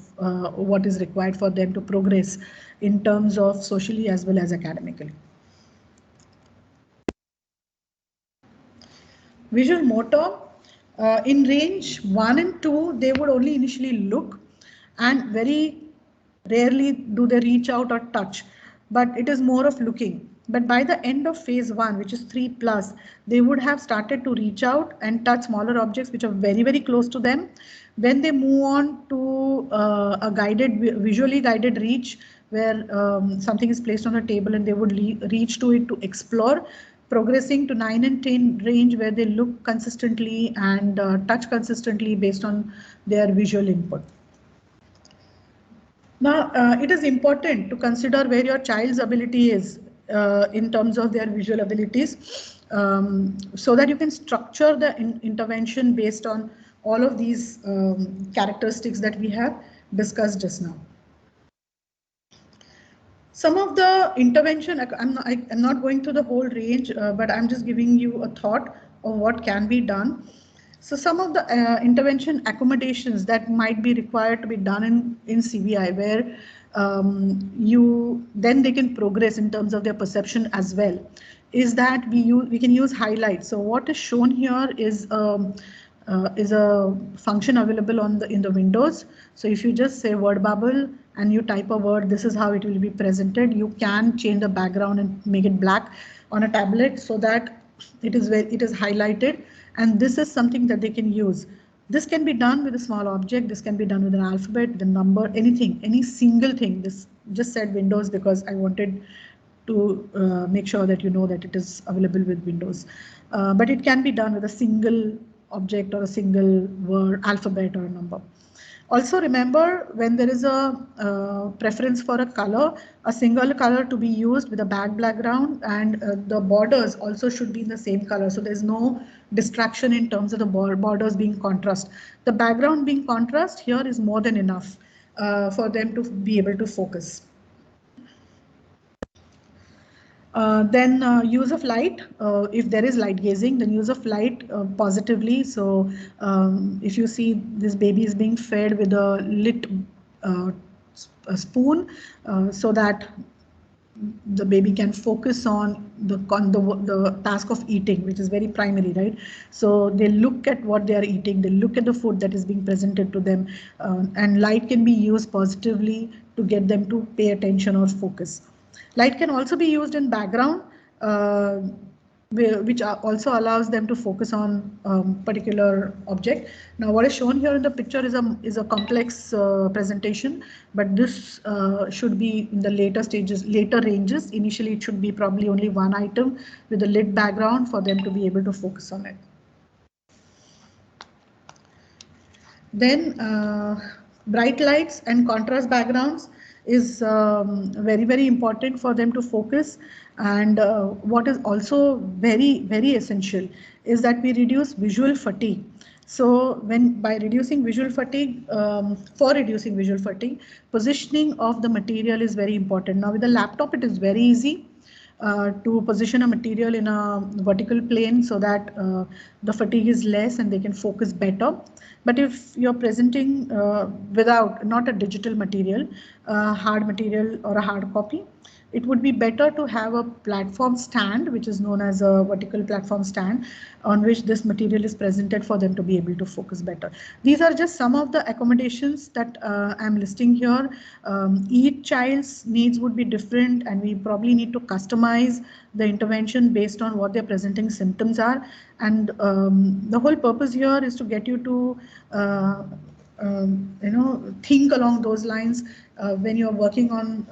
Speaker 2: what is required for them to progress in terms of socially as well as academically. Visual motor, in range 1 and 2, they would only initially look, and very rarely do they reach out or touch, but it is more of looking. But by the end of phase 1, which is 3+, they would have started to reach out and touch smaller objects which are very, very close to them. When they move on to a visually guided reach, where something is placed on the table and they would reach to it to explore, progressing to 9 and 10 range, where they look consistently and touch consistently based on their visual input. Now, it is important to consider where your child's ability is in terms of their visual abilities, so that you can structure the intervention based on all of these characteristics that we have discussed just now. Some of the intervention, I'm not going through the whole range, but I'm just giving you a thought of what can be done. So some of the intervention accommodations that might be required to be done in CVI, where then they can progress in terms of their perception as well, is that we can use highlights. So what is shown here is a function available in the windows. So if you just say word bubble and you type a word, this is how it will be presented. You can change the background and make it black on a tablet so that it is highlighted, and this is something that they can use. This can be done with a small object, this can be done with an alphabet, the number, anything, any single thing. This just said Windows because I wanted to make sure that you know that it is available with Windows. But it can be done with a single object or a single word, alphabet or a number. Also remember, when there is a preference for a color, a single color to be used with a background, and the borders also should be in the same color. So there's no distraction in terms of the borders being contrast. The background being contrast here is more than enough for them to be able to focus. Then use of light, if there is light gazing, then use of light positively. So if you see this baby is being fed with a lit a spoon, so that the baby can focus on the task of eating, which is very primary, right? So they look at what they are eating, they look at the food that is being presented to them, and light can be used positively to get them to pay attention or focus. Light can also be used in background, which also allows them to focus on particular object. Now what is shown here in the picture is a complex presentation, but this should be in the later ranges. Initially it should be probably only one item with a lit background for them to be able to focus on it. Then bright lights and contrast backgrounds is very important for them to focus. And what is also very essential is that we reduce visual fatigue. So by reducing visual fatigue, positioning of the material is very important. Now with the laptop it is very easy to position a material in a vertical plane so that the fatigue is less and they can focus better. But if you're presenting not a digital material, hard material or a hard copy, it would be better to have a platform stand, which is known as a vertical platform stand, on which this material is presented for them to be able to focus better. These are just some of the accommodations that I'm listing here. Each child's needs would be different, and we probably need to customize the intervention based on what their presenting symptoms are. And the whole purpose here is to get you to think along those lines when you're working on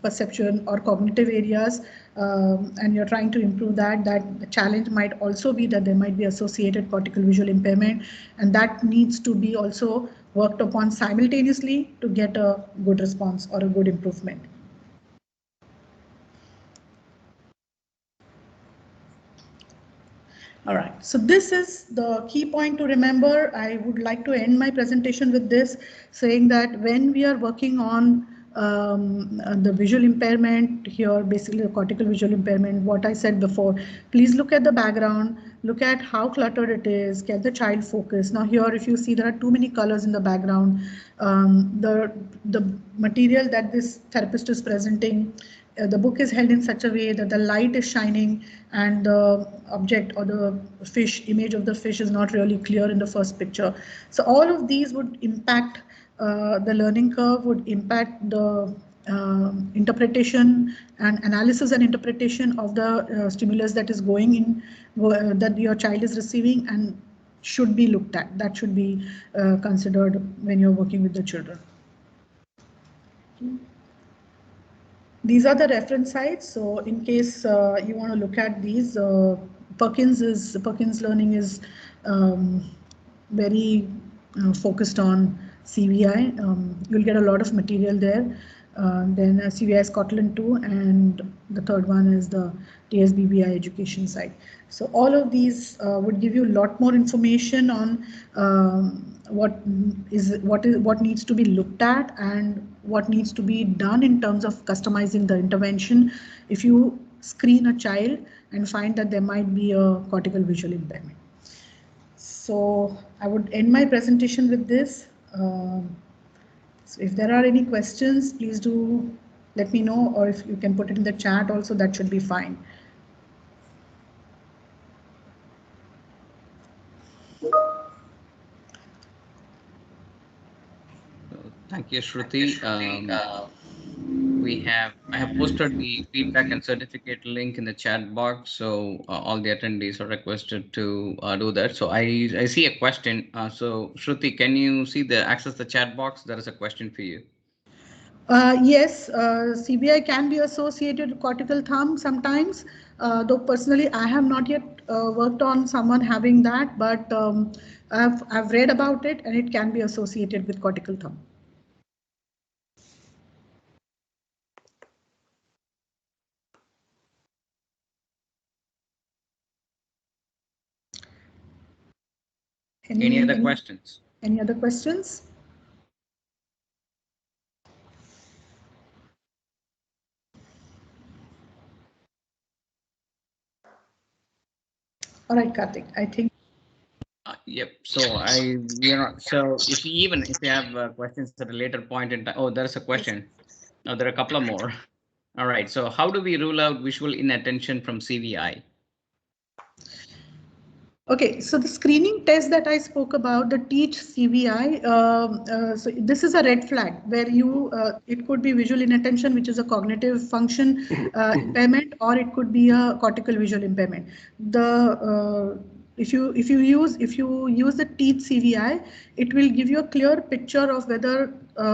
Speaker 2: perception or cognitive areas, and you're trying to improve that the challenge might also be that there might be associated cortical visual impairment, and that needs to be also worked upon simultaneously to get a good response or a good improvement. All right, so this is the key point to remember. I would like to end my presentation with this, saying that when we are working on the visual impairment here, basically the cortical visual impairment, what I said before, please look at the background, look at how cluttered it is, get the child focus. Now here, if you see there are too many colors in the background, the material that this therapist is presenting, the book is held in such a way that the light is shining and the object or the image of the fish is not really clear in the first picture. So all of these would impact the learning curve, would impact the interpretation and analysis and interpretation of the stimulus that is going in, that your child is receiving, and should be looked at. That should be considered when you're working with the children. These are the reference sites. So in case you want to look at these, Perkins Learning is very focused on CVI. You'll get a lot of material there. Then CVI Scotland 2, and the third one is the TSBBI education site. So all of these would give you a lot more information on what needs to be looked at and what needs to be done in terms of customizing the intervention if you screen a child and find that there might be a cortical visual impairment. So I would end my presentation with this. So if there are any questions, please do let me know, or if you can put it in the chat also, that should be fine.
Speaker 3: Thank you, Shruti. I have posted the feedback and certificate link in the chat box, so all the attendees are requested to do that. So I see a question. So Shruti, can you access the chat box? There is a question for you.
Speaker 2: Yes, CBI can be associated with cortical thumb sometimes, though personally I have not yet worked on someone having that, but I've read about it and it can be associated with cortical thumb.
Speaker 3: Any other questions?
Speaker 2: Any other questions? All right, Karthik, I think.
Speaker 3: Yep. So so if you have questions at a later point in time, oh, there's a question. Oh, there are a couple of more. All right. So how do we rule out visual inattention from CVI?
Speaker 2: Okay, so the screening test that I spoke about, the TEACH CVI, so this is a red flag where it could be visual inattention, which is a cognitive function impairment, or it could be a cortical visual impairment. If you use the TEACH CVI, it will give you a clear picture of whether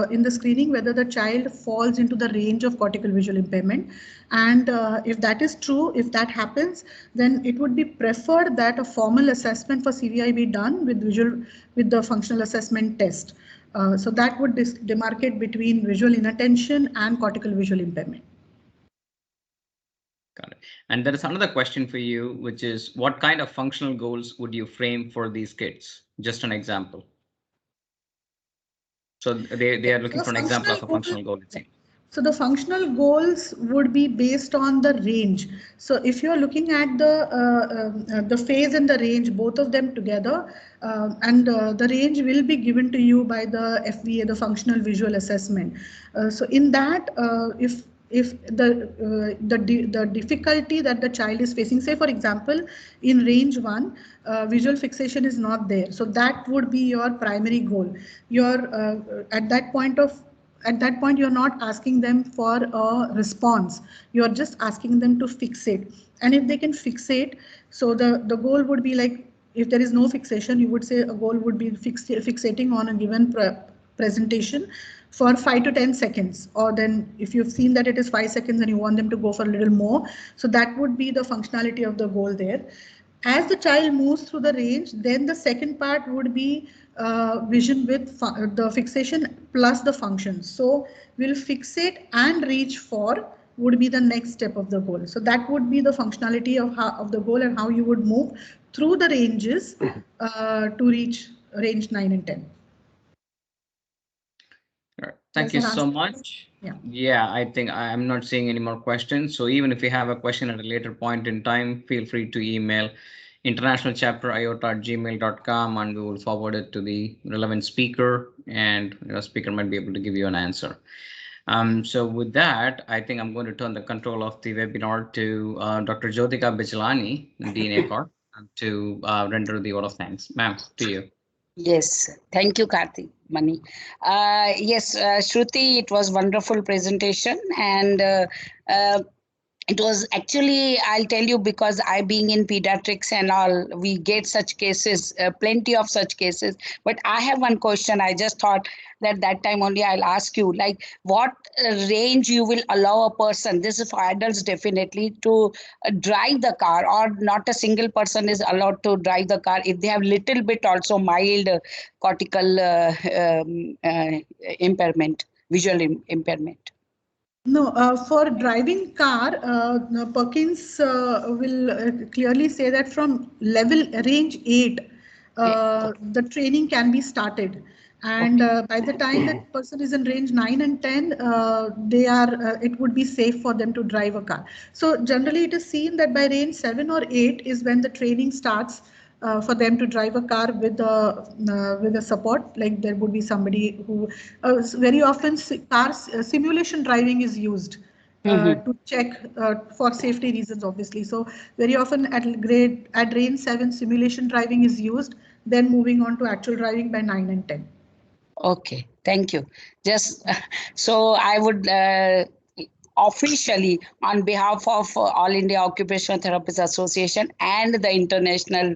Speaker 2: in the screening whether the child falls into the range of cortical visual impairment. And if that is true, if that happens, then it would be preferred that a formal assessment for CVI be done with the functional assessment test. So that would demarcate between visual inattention and cortical visual impairment.
Speaker 3: Got it. And there is another question for you, which is what kind of functional goals would you frame for these kids? Just an example. So they are looking for an example of a functional goal, it seems.
Speaker 2: So the functional goals would be based on the range. So if you're looking at the phase and the range, both of them together, and the range will be given to you by the FVA, the functional visual assessment. So in that, if the difficulty that the child is facing, say for example, in range 1, visual fixation is not there. So that would be your primary goal. At that point, you're not asking them for a response. You're just asking them to fixate. And if they can fixate, so the goal would be like, if there is no fixation, you would say a goal would be fixating on a given presentation for 5 to 10 seconds. Or then if you've seen that it is 5 seconds and you want them to go for a little more, so that would be the functionality of the goal there. As the child moves through the range, then the second part would be vision with the fixation plus the functions. So we'll fixate and reach for would be the next step of the goal. So that would be the functionality of the goal and how you would move through the ranges to reach range 9 and 10.
Speaker 3: All right. Thank you so much. Yeah, I think I'm not seeing any more questions. So even if you have a question at a later point in time, feel free to email internationalchapteriota@gmail.com and we will forward it to the relevant speaker, and the speaker might be able to give you an answer. So with that, I think I'm going to turn the control of the webinar to Dr. Jyotika Bijlani, Dean ACOR, to render the vote of thanks. Ma'am, to you.
Speaker 4: Yes, thank you, Karthik, Mani. Yes, Shruti, it was wonderful presentation, and it was actually, I'll tell you, because I being in pediatrics and all, we get such cases, plenty of such cases. But I have one question. I just thought that time only I'll ask you, like, what range you will allow a person, this is for adults definitely, to drive the car, or not a single person is allowed to drive the car if they have little bit also mild cortical impairment, visual impairment.
Speaker 2: No, for driving car, Perkins will clearly say that from range 8, the training can be started. And by the time that person is in range 9 and 10, it would be safe for them to drive a car. So generally it is seen that by range 7 or 8 is when the training starts for them to drive a car with a support. Like there would be somebody who very often simulation driving is used to check for safety reasons, obviously. So very often at range 7, simulation driving is used, then moving on to actual driving by 9 and 10.
Speaker 4: Okay, thank you. Just so I would officially, on behalf of All India Occupational Therapists Association and the international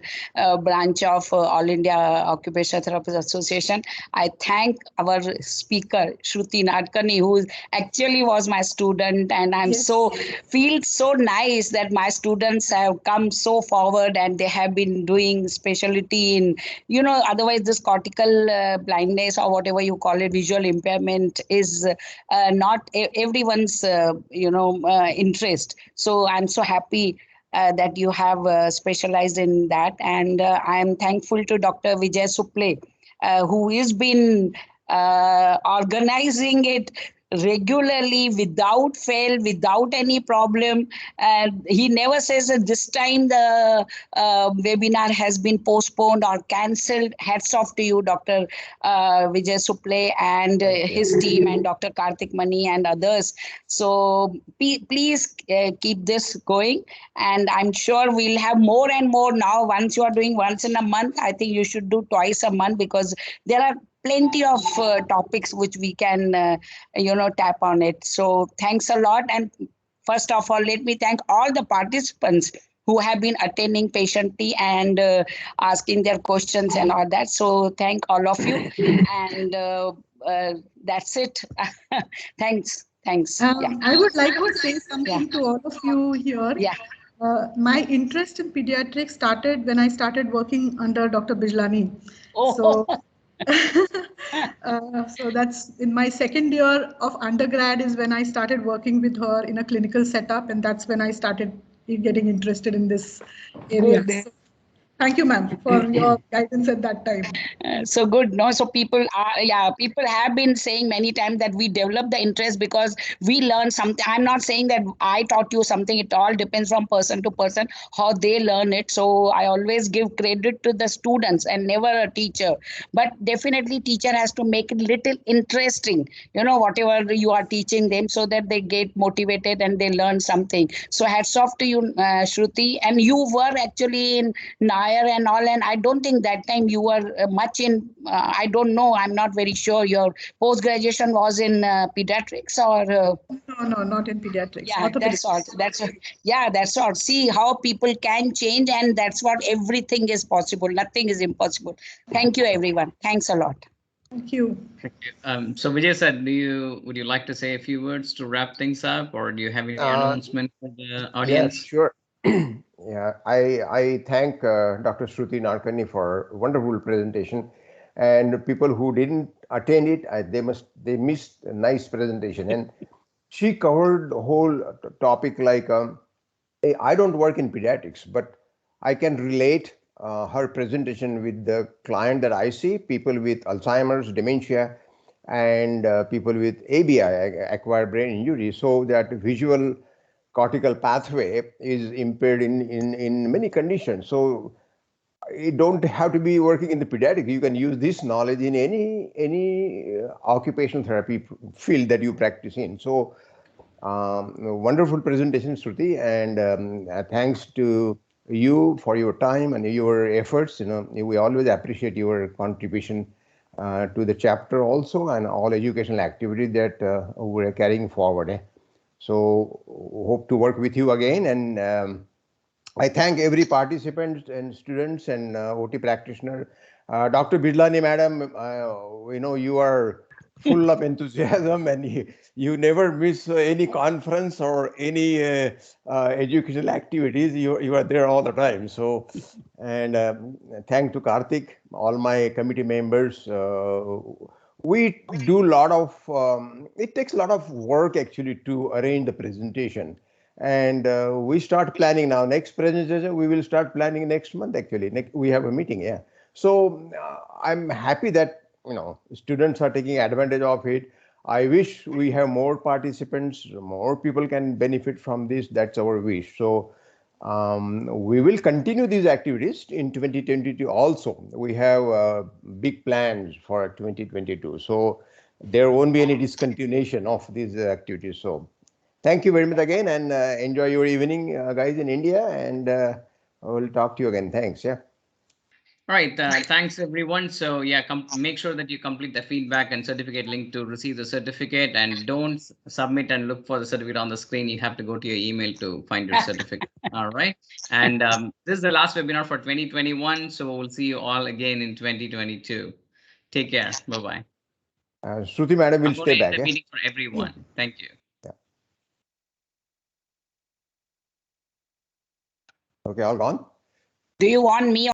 Speaker 4: branch of All India Occupational Therapists Association, I thank our speaker Shruti Nadkarni, who actually was my student, and I'm
Speaker 2: Yes.
Speaker 4: so feel so nice that my students have come so forward and they have been doing specialty in, otherwise this cortical blindness or whatever you call it, visual impairment, is not everyone's interest. So I'm so happy that you have specialized in that, and I am thankful to Dr. Vijay Supple, who has been organizing it regularly without fail, without any problem. He never says that this time the webinar has been postponed or cancelled. Hats off to you, Dr. Vijay Supple and his team, and Dr. Kartik Mani and others. So please keep this going, and I'm sure we'll have more and more now. Once you are doing once in a month, I think you should do twice a month, because there are plenty of topics which we can tap on it. So thanks a lot. And first of all, let me thank all the participants who have been attending patiently and asking their questions and all that. So thank all of you. And that's it. Thanks. Yeah.
Speaker 2: I would like to say something to all of you here.
Speaker 4: Yeah.
Speaker 2: My interest in pediatrics started when I started working under Dr. Bijlani.
Speaker 4: Oh.
Speaker 2: So, so that's in my second year of undergrad is when I started working with her in a clinical setup, and that's when I started getting interested in this area. So, thank you, ma'am, for your guidance at that time.
Speaker 4: So good, no? So people have been saying many times that we develop the interest because we learn something. I'm not saying that I taught you something. It all depends from person to person how they learn it. So I always give credit to the students and never a teacher. But definitely teacher has to make it little interesting, whatever you are teaching them, so that they get motivated and they learn something. So hats off to you, Shruti. And you were actually in Nair and all, and I don't think that time you were much in, I don't know, I'm not very sure. Your post-graduation was in pediatrics or?
Speaker 2: No, not in pediatrics.
Speaker 4: Yeah, that's all. That's all. See how people can change, and that's what everything is possible. Nothing is impossible. Thank you, everyone. Thanks a lot.
Speaker 2: Thank you.
Speaker 3: So Vijay sir, would you like to say a few words to wrap things up, or do you have any announcement for the audience?
Speaker 1: Yes, sure. Yeah, I thank Dr. Shruti Nadkarni for wonderful presentation, and people who didn't attend it, they missed a nice presentation, and she covered the whole topic like I don't work in pediatrics, but I can relate her presentation with the client that I see, people with Alzheimer's, dementia, and people with ABI, acquired brain injury, so that visual cortical pathway is impaired in many conditions. So you don't have to be working in the pediatric. You can use this knowledge in any occupational therapy field that you practice in. So wonderful presentation, Shruti, and thanks to you for your time and your efforts. We always appreciate your contribution to the chapter also, and all educational activity that we're carrying forward. So hope to work with you again, and I thank every participant and students and OT practitioner. Dr. Bidlani, madam, you are full of enthusiasm, and you never miss any conference or any educational activities. You are there all the time. So, and thank to Kartik, all my committee members. We do a lot of, it takes a lot of work actually to arrange the presentation. And we start planning now. Next presentation, we will start planning next month actually. We have a meeting, yeah. So I'm happy that students are taking advantage of it. I wish we have more participants, more people can benefit from this. That's our wish. So we will continue these activities in 2022 also. We have big plans for 2022. So there won't be any discontinuation of these activities. So thank you very much again, and enjoy your evening, guys, in India, and we'll talk to you again. Thanks. Yeah.
Speaker 3: All right. Thanks, everyone. So yeah, make sure that you complete the feedback and certificate link to receive the certificate, and don't submit and look for the certificate on the screen. You have to go to your email to find your certificate. All right. And this is the last webinar for 2021. So we'll see you all again in 2022. Take care. Bye-bye.
Speaker 1: Shruti madam will
Speaker 3: I'm going
Speaker 1: stay
Speaker 3: to end
Speaker 1: back.
Speaker 3: the
Speaker 1: Yeah.
Speaker 3: meeting for everyone. Thank you.
Speaker 1: Okay, all gone.
Speaker 4: Do you want me